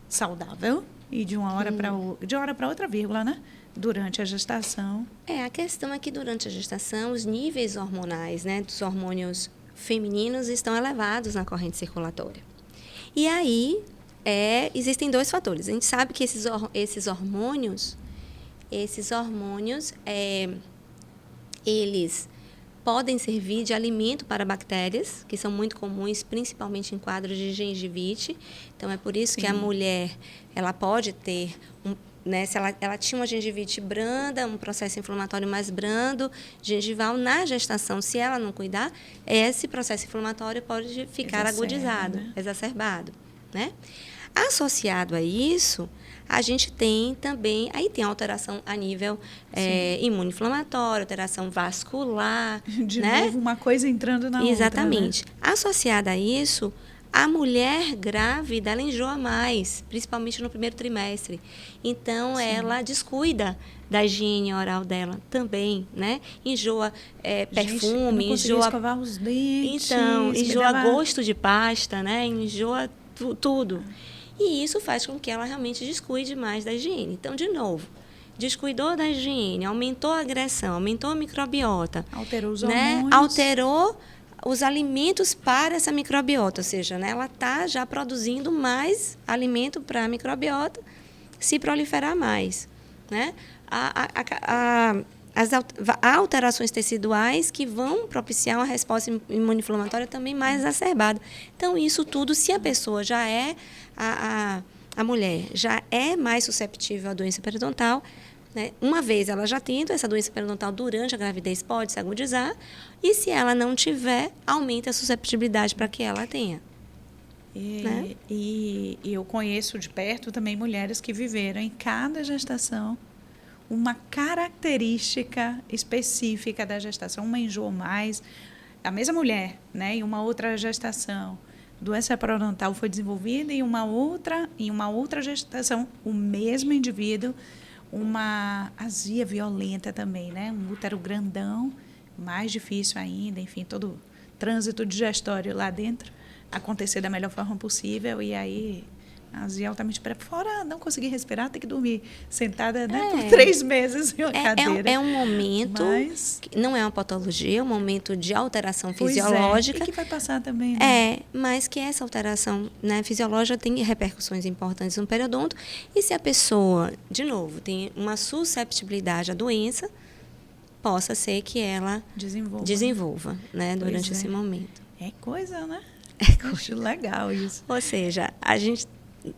S1: saudável e de uma hora para outra, vírgula, né? Durante a gestação.
S2: A questão é que durante a gestação os níveis hormonais, né, dos hormônios femininos estão elevados na corrente circulatória. E aí existem dois fatores. A gente sabe que esses hormônios, eles podem servir de alimento para bactérias, que são muito comuns, principalmente em quadros de gengivite. Então, é por isso que a mulher ela pode ter, se ela tinha uma gengivite branda, um processo inflamatório mais brando, gengival, na gestação, se ela não cuidar, esse processo inflamatório pode ficar agudizado, né? Exacerbado, né? Associado a isso, a gente tem também, aí tem alteração a nível imunoinflamatório, alteração vascular.
S1: De
S2: né?
S1: novo, uma coisa entrando na outra.
S2: Exatamente.
S1: Né?
S2: Associada a isso, a mulher grávida, ela enjoa mais, principalmente no primeiro trimestre. Então, ela descuida da higiene oral dela também, né? Enjoa perfume, enjoa
S1: escovar os dentes.
S2: Então, enjoa gosto de pasta, né? Enjoa tudo. E isso faz com que ela realmente descuide mais da higiene. Então, de novo, descuidou da higiene, aumentou a agressão, aumentou a microbiota.
S1: Alterou os
S2: né?
S1: hormônios.
S2: Alterou os alimentos para essa microbiota, ou seja, né, ela está já produzindo mais alimento para a microbiota se proliferar mais. Né? Há alterações teciduais que vão propiciar uma resposta imunoinflamatória também mais exacerbada. Então, isso tudo, se a pessoa já a mulher já é mais susceptível à doença periodontal, né? Uma vez ela já tendo essa doença periodontal durante a gravidez, pode se agudizar, e se ela não tiver, aumenta a susceptibilidade para que ela tenha. Né?
S1: E eu conheço de perto também mulheres que viveram em cada gestação uma característica específica da gestação. Uma enjoou mais, a mesma mulher, né? Em uma outra gestação, doença periodontal foi desenvolvida, e em uma outra gestação, o mesmo indivíduo, uma azia violenta também, né? Um útero grandão, mais difícil ainda, enfim, todo o trânsito digestório lá dentro acontecer da melhor forma possível, e aí azia altamente fora, não conseguir respirar, ter que dormir sentada, né, por 3 meses em uma cadeira.
S2: É um momento, que não é uma patologia, é um momento de alteração fisiológica.
S1: E que vai passar também, né?
S2: Mas que essa alteração, né, fisiológica tem repercussões importantes no periodonto, e se a pessoa, de novo, tem uma susceptibilidade à doença, possa ser que ela desenvolva, né, durante esse momento.
S1: É coisa, né? Acho legal isso.
S2: Ou seja,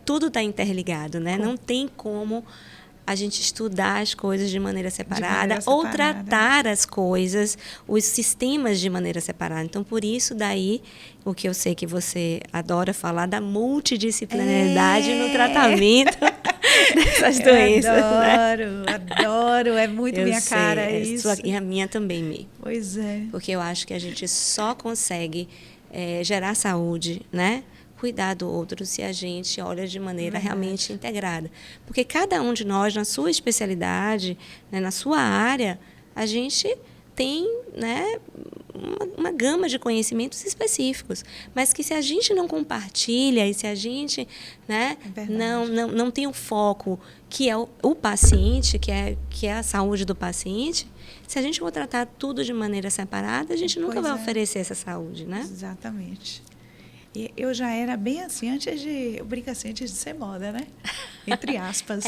S2: tudo está interligado, né? Não tem como a gente estudar as coisas de maneira separada ou tratar as coisas, os sistemas de maneira separada. Então, por isso daí, o que eu sei que você adora falar da multidisciplinaridade no tratamento dessas doenças.
S1: Adoro, é muito minha cara isso.
S2: E a minha também, Mi.
S1: Pois é.
S2: Porque eu acho que a gente só consegue gerar saúde, né? Cuidar do outro se a gente olha de maneira realmente integrada. Porque cada um de nós, na sua especialidade, né, na sua área, a gente tem, né, uma gama de conhecimentos específicos. Mas que se a gente não compartilha e se a gente, né, não tem o foco que é o paciente, que é a saúde do paciente, se a gente for tratar tudo de maneira separada, a gente nunca vai oferecer essa saúde, né?
S1: Exatamente. E eu já era bem assim, eu brinco assim, antes de ser moda, né? Entre aspas.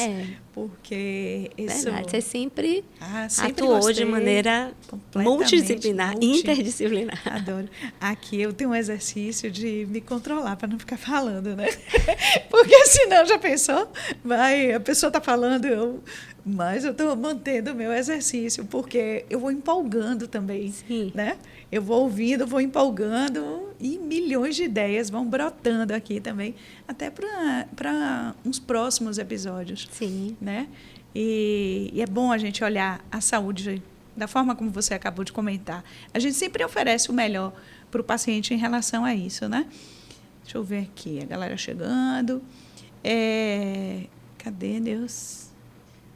S1: Porque isso...
S2: Verdade, você sempre
S1: sempre
S2: atuou de maneira multidisciplinar, interdisciplinar.
S1: Adoro. Aqui eu tenho um exercício de me controlar para não ficar falando, né? Porque senão, já pensou? A pessoa está falando, mas eu estou mantendo o meu exercício, porque eu vou empolgando também,
S2: Sim.
S1: né? Eu vou ouvindo, vou empolgando e milhões de ideias vão brotando aqui também, até para uns próximos episódios.
S2: Sim.
S1: Né? E é bom a gente olhar a saúde da forma como você acabou de comentar. A gente sempre oferece o melhor para o paciente em relação a isso, né? Deixa eu ver aqui, a galera chegando. Cadê, Deus?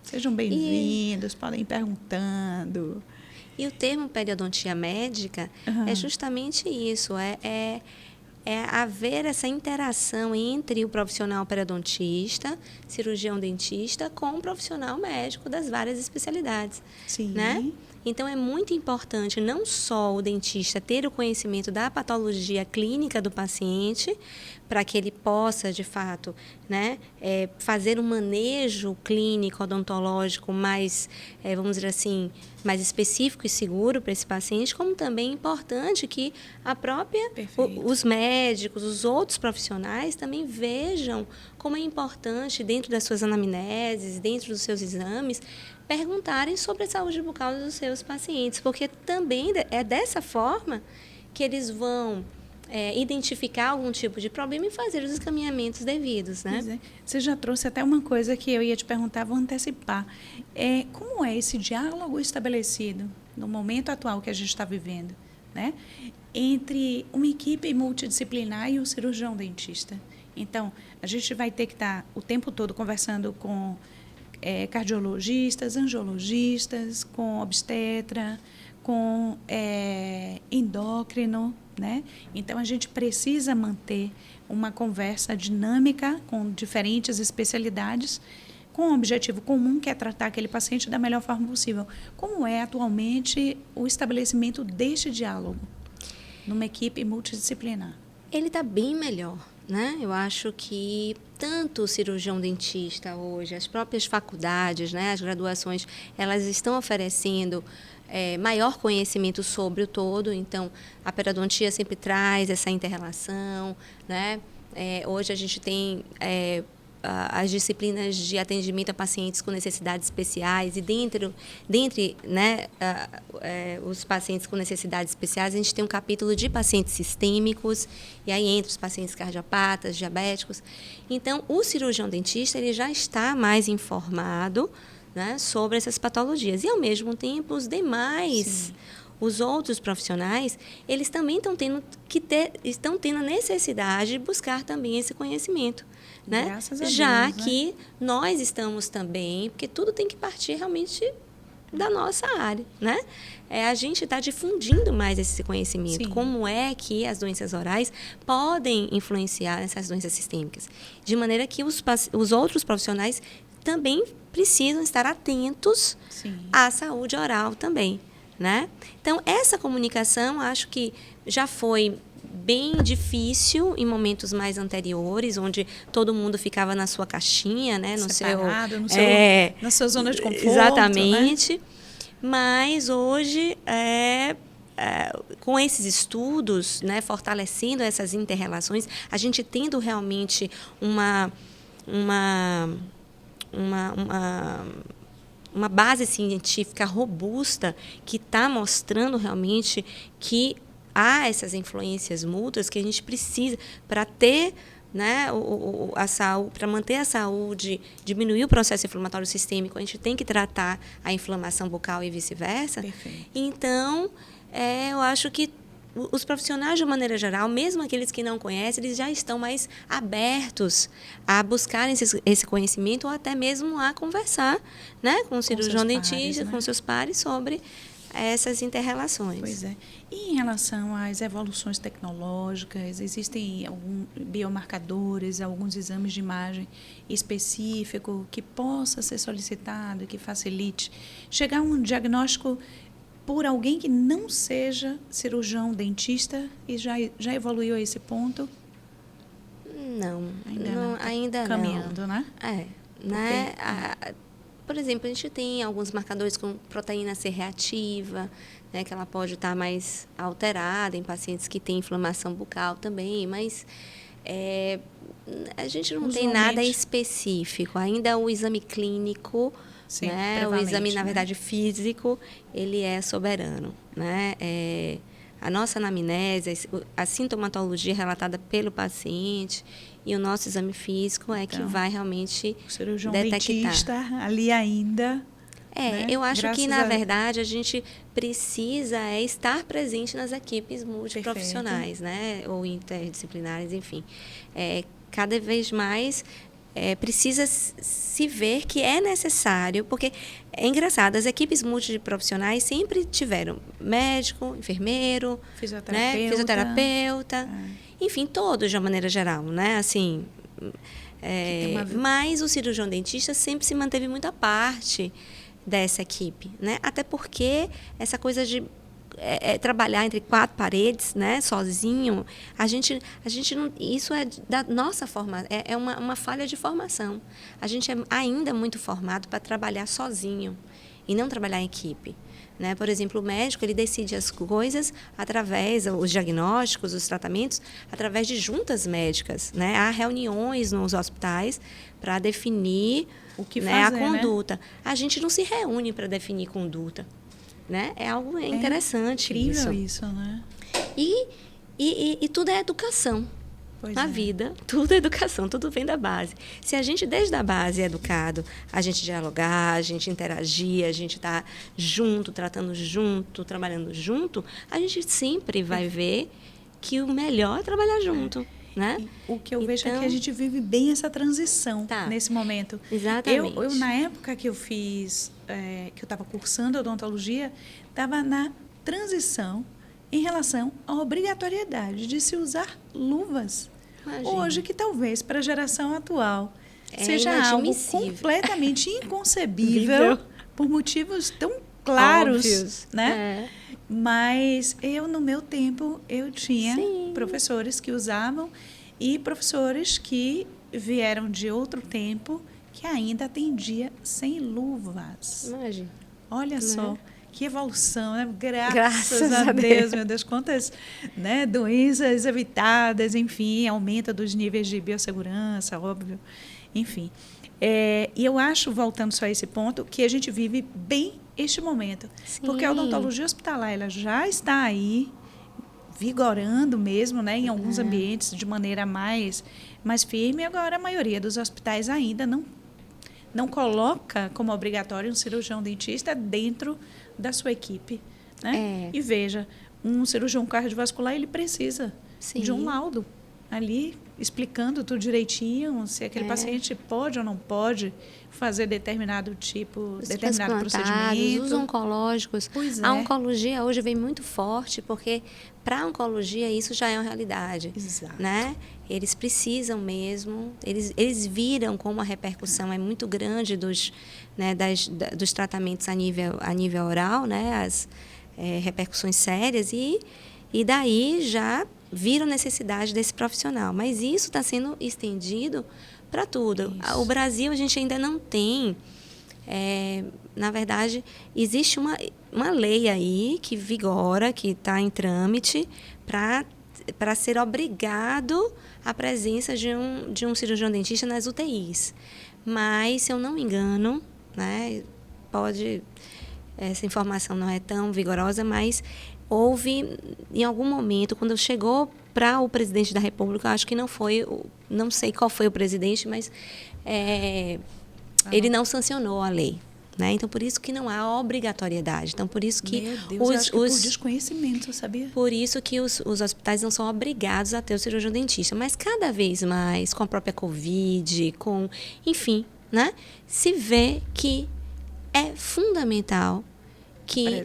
S1: Sejam bem-vindos, podem ir perguntando.
S2: E o termo periodontia médica é justamente isso, é haver essa interação entre o profissional periodontista, cirurgião dentista, com o profissional médico das várias especialidades.
S1: Sim.
S2: Né? Então, é muito importante não só o dentista ter o conhecimento da patologia clínica do paciente, para que ele possa, de fato, né, fazer um manejo clínico odontológico mais, vamos dizer assim, mais específico e seguro para esse paciente, como também é importante que os médicos, os outros profissionais também vejam como é importante, dentro das suas anamneses, dentro dos seus exames, perguntarem sobre a saúde bucal dos seus pacientes, porque também é dessa forma que eles vão identificar algum tipo de problema e fazer os encaminhamentos devidos, né?
S1: Pois é. Você já trouxe até uma coisa que eu ia te perguntar, vou antecipar. Como é esse diálogo estabelecido no momento atual que a gente está vivendo, né? Entre uma equipe multidisciplinar e o cirurgião dentista? Então, a gente vai ter que estar o tempo todo conversando com cardiologistas, angiologistas, com obstetra, com endócrino, né? Então, a gente precisa manter uma conversa dinâmica com diferentes especialidades, com um objetivo comum, que é tratar aquele paciente da melhor forma possível. Como é atualmente o estabelecimento deste diálogo numa equipe multidisciplinar?
S2: Ele está bem melhor, né? Eu acho que tanto o cirurgião dentista hoje, as próprias faculdades, né, as graduações, elas estão oferecendo maior conhecimento sobre o todo. Então, a periodontia sempre traz essa inter-relação, né? Hoje a gente tem as disciplinas de atendimento a pacientes com necessidades especiais, e dentre né, os pacientes com necessidades especiais, a gente tem um capítulo de pacientes sistêmicos, e aí entre os pacientes cardiopatas, diabéticos. Então, o cirurgião dentista ele já está mais informado, né, sobre essas patologias. E, ao mesmo tempo, os demais... Sim. Os outros profissionais, eles também estão tendo a necessidade de buscar também esse conhecimento. Né?
S1: Graças a Deus,
S2: já
S1: né?
S2: que nós estamos também, porque tudo tem que partir realmente da nossa área, né? A gente está difundindo mais esse conhecimento. Sim. Como é que as doenças orais podem influenciar essas doenças sistêmicas. De maneira que os outros profissionais também precisam estar atentos Sim. à saúde oral também. Né? Então, essa comunicação, acho que já foi bem difícil em momentos mais anteriores, onde todo mundo ficava na sua caixinha, né?
S1: Separado, na sua zona de conforto.
S2: Exatamente.
S1: Né?
S2: Mas hoje, com esses estudos, né, fortalecendo essas inter-relações, a gente tendo realmente uma base científica robusta que está mostrando realmente que há essas influências mútuas que a gente precisa para ter, né, a saúde, para manter a saúde, diminuir o processo inflamatório sistêmico, a gente tem que tratar a inflamação bucal e vice-versa.
S1: Perfeito.
S2: Então, eu acho que os profissionais, de uma maneira geral, mesmo aqueles que não conhecem, eles já estão mais abertos a buscarem esse conhecimento, ou até mesmo a conversar, né, com o cirurgião dentista, com seus pares, sobre essas inter-relações.
S1: Pois é. E em relação às evoluções tecnológicas, existem alguns biomarcadores, alguns exames de imagem específico que possa ser solicitado, que facilite chegar a um diagnóstico por alguém que não seja cirurgião dentista e já evoluiu a esse ponto?
S2: Não,
S1: Tá
S2: ainda
S1: caminhando,
S2: não.
S1: né?
S2: Né? Por exemplo, a gente tem alguns marcadores com proteína C reativa, né, que ela pode estar mais alterada em pacientes que têm inflamação bucal também, mas a gente não tem nada específico. Ainda o exame clínico,
S1: sim,
S2: né, o exame, na
S1: né?
S2: verdade, físico, ele é soberano, né? A nossa anamnese, a sintomatologia relatada pelo paciente e o nosso exame físico que vai realmente
S1: o cirurgião
S2: detectar.
S1: dentista ali ainda. Né?
S2: Eu acho
S1: Graças
S2: que, na verdade, a gente precisa estar presente nas equipes multiprofissionais, né? Ou interdisciplinares, enfim. Cada vez mais precisa se ver que é necessário, porque é engraçado, as equipes multiprofissionais sempre tiveram médico, enfermeiro, fisioterapeuta, enfim, todos de uma maneira geral, né? Assim, mas o cirurgião dentista sempre se manteve muito à parte dessa equipe, né? Até porque essa coisa de trabalhar entre quatro paredes, né, sozinho, a gente não, isso é da nossa forma, é uma falha de formação. A gente é ainda muito formado para trabalhar sozinho e não trabalhar em equipe, né? Por exemplo, o médico, ele decide as coisas através, os diagnósticos, os tratamentos, através de juntas médicas, né? Há reuniões nos hospitais para definir
S1: o que
S2: fazer, a conduta.
S1: Né?
S2: A gente não se reúne para definir conduta, né? É algo interessante.
S1: Incrível isso, né?
S2: E tudo é educação. Na vida, tudo é educação, tudo vem da base. Se a gente, desde a base, é educado, a gente dialogar, a gente interagir, a gente está junto, tratando junto, trabalhando junto, a gente sempre vai ver que o melhor é trabalhar junto. Né?
S1: O que eu vejo é que a gente vive bem essa transição nesse momento.
S2: Exatamente.
S1: Eu na época que eu fiz, que eu estava cursando odontologia, estava na transição em relação à obrigatoriedade de se usar luvas. Imagina. Hoje, que talvez para a geração atual seja algo completamente inconcebível por motivos tão claros, óbvios, né? Mas no meu tempo, eu tinha professores que usavam e professores que vieram de outro tempo que ainda atendia sem luvas.
S2: Imagina.
S1: Olha só. Que evolução, né? Graças a Deus, meu Deus, quantas, né, doenças evitadas, enfim, aumenta dos níveis de biossegurança, óbvio, enfim. E eu acho, voltando só a esse ponto, que a gente vive bem este momento. Sim. Porque a odontologia hospitalar ela já está aí, vigorando mesmo, né, em alguns ambientes de maneira mais firme. Agora, a maioria dos hospitais ainda não coloca como obrigatório um cirurgião dentista dentro da sua equipe, né? E veja, um cirurgião cardiovascular, ele precisa de um laudo ali, explicando tudo direitinho, se aquele paciente pode ou não pode fazer determinado procedimento.
S2: Os oncológicos. A oncologia hoje vem muito forte, porque para a oncologia isso já é uma realidade.
S1: Exato.
S2: Né? Eles precisam mesmo, eles viram como a repercussão é muito grande dos tratamentos a nível oral, né? As repercussões sérias, e daí já viram necessidade desse profissional. Mas isso está sendo estendido para tudo. Isso. O Brasil, a gente ainda não tem... na verdade, existe uma lei aí que vigora, que está em trâmite, para ser obrigado a presença de um cirurgião dentista nas UTIs. Mas, se eu não me engano, né, essa informação não é tão vigorosa, mas houve, em algum momento, quando chegou para o presidente da República, acho que não sei qual foi o presidente, mas ele não sancionou a lei. Né? Então, por isso que não há obrigatoriedade. Então, por isso que...
S1: Meu Deus, acho que por desconhecimento, sabia?
S2: Por isso que os hospitais não são obrigados a ter o cirurgião dentista. Mas, cada vez mais, com a própria Covid, enfim, né? Se vê que é fundamental que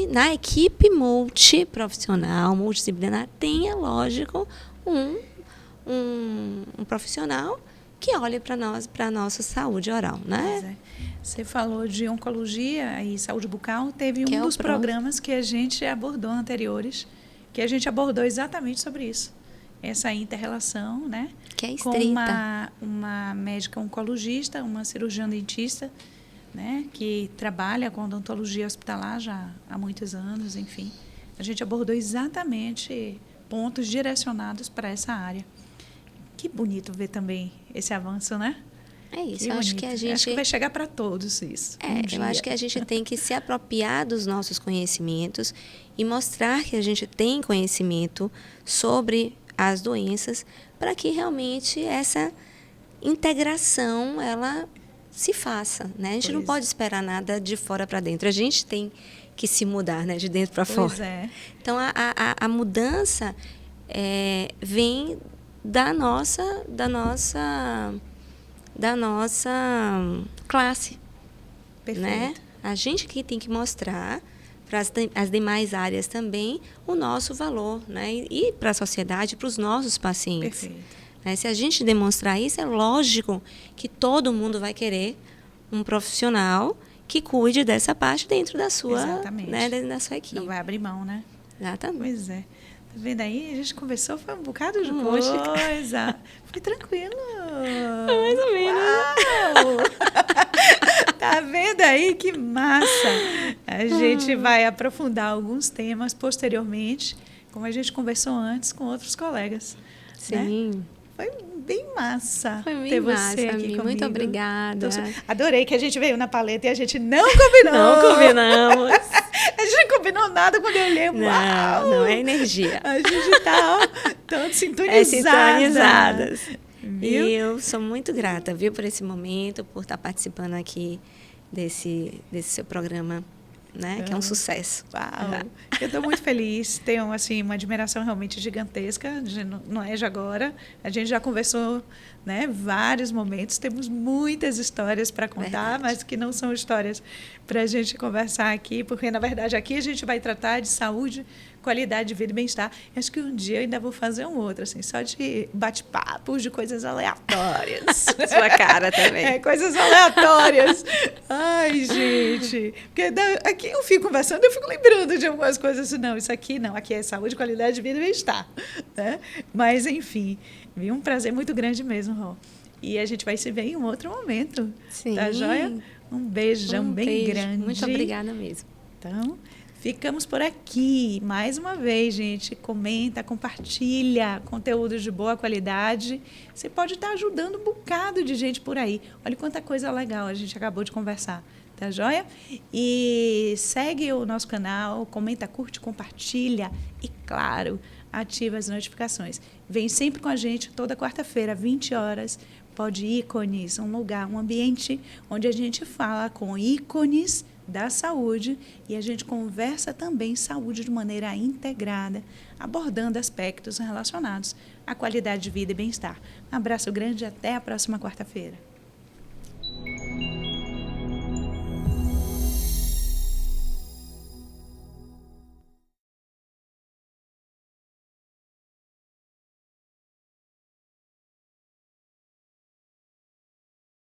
S2: na equipe multiprofissional, multidisciplinar, tenha, lógico, um profissional que olhe para a nossa saúde oral, né?
S1: Você falou de oncologia e saúde bucal, teve um dos programas que a gente abordou anteriores, que a gente abordou exatamente sobre isso, essa inter-relação, né?
S2: Que é
S1: Com
S2: estreita.
S1: uma médica oncologista, uma cirurgiã dentista, né? Que trabalha com odontologia hospitalar já há muitos anos, enfim. A gente abordou exatamente pontos direcionados para essa área. Que bonito ver também esse avanço, né?
S2: É isso,
S1: Que
S2: eu acho
S1: bonito.
S2: que a gente...
S1: Acho que vai chegar para todos isso.
S2: Eu acho que a gente tem que se apropriar dos nossos conhecimentos e mostrar que a gente tem conhecimento sobre as doenças para que realmente essa integração ela se faça, né? A gente não pode esperar nada de fora para dentro. A gente tem que se mudar, né? De dentro para fora.
S1: Pois é.
S2: Então, a mudança vem da nossa classe.
S1: Perfeito.
S2: Né? A gente que tem que mostrar para as demais áreas também o nosso valor, né? E para a sociedade, para os nossos pacientes.
S1: Perfeito.
S2: Né? Se a gente demonstrar isso, é lógico que todo mundo vai querer um profissional que cuide dessa parte dentro da sua, né, dentro da sua equipe.
S1: Não vai abrir mão, né?
S2: Exatamente.
S1: Pois é. Tá vendo aí? A gente conversou, foi um bocado de coisa. Foi tranquilo.
S2: Mais ou menos.
S1: Uau! Tá vendo aí? Que massa! A gente vai aprofundar alguns temas posteriormente, como a gente conversou antes com outros colegas.
S2: Sim.
S1: Né? Foi bem massa.
S2: Foi bem
S1: ter
S2: massa,
S1: você aqui comigo.
S2: Muito obrigada.
S1: Adorei que a gente veio na paleta e a gente não combinou.
S2: Não combinamos.
S1: A gente não combinou nada quando eu olhei. Uau!
S2: Não é energia.
S1: A gente tá tão sintonizadas.
S2: Sintonizadas.
S1: Viu?
S2: E eu sou muito grata, viu, por esse momento, por estar participando aqui desse seu programa, né, que é um sucesso.
S1: Uau! Eu estou muito feliz, tenho assim, uma admiração realmente gigantesca, não é de agora, a gente já conversou, né, vários momentos, temos muitas histórias para contar, verdade. Mas que não são histórias para a gente conversar aqui, porque na verdade aqui a gente vai tratar de saúde, qualidade de vida e bem-estar. Acho que um dia eu ainda vou fazer um outro, assim, só de bate-papos, de coisas aleatórias.
S2: Sua cara também.
S1: Coisas aleatórias. Ai, gente. Porque aqui eu fico conversando, eu fico lembrando de algumas coisas assim, não, isso aqui não, aqui é saúde, qualidade de vida e bem-estar. Né? Mas, enfim, um prazer muito grande mesmo, Rô. E a gente vai se ver em um outro momento.
S2: Sim.
S1: Tá joia? Um beijão bem grande.
S2: Muito obrigada mesmo.
S1: Então, ficamos por aqui. Mais uma vez, gente, comenta, compartilha conteúdos de boa qualidade. Você pode estar ajudando um bocado de gente por aí. Olha quanta coisa legal a gente acabou de conversar. Tá joia? E segue o nosso canal, comenta, curte, compartilha e, claro, ativa as notificações. Vem sempre com a gente toda quarta-feira, 20 horas. Pod Ícones, um lugar, um ambiente onde a gente fala com ícones da saúde e a gente conversa também saúde de maneira integrada, abordando aspectos relacionados à qualidade de vida e bem-estar. Um abraço grande e até a próxima quarta-feira.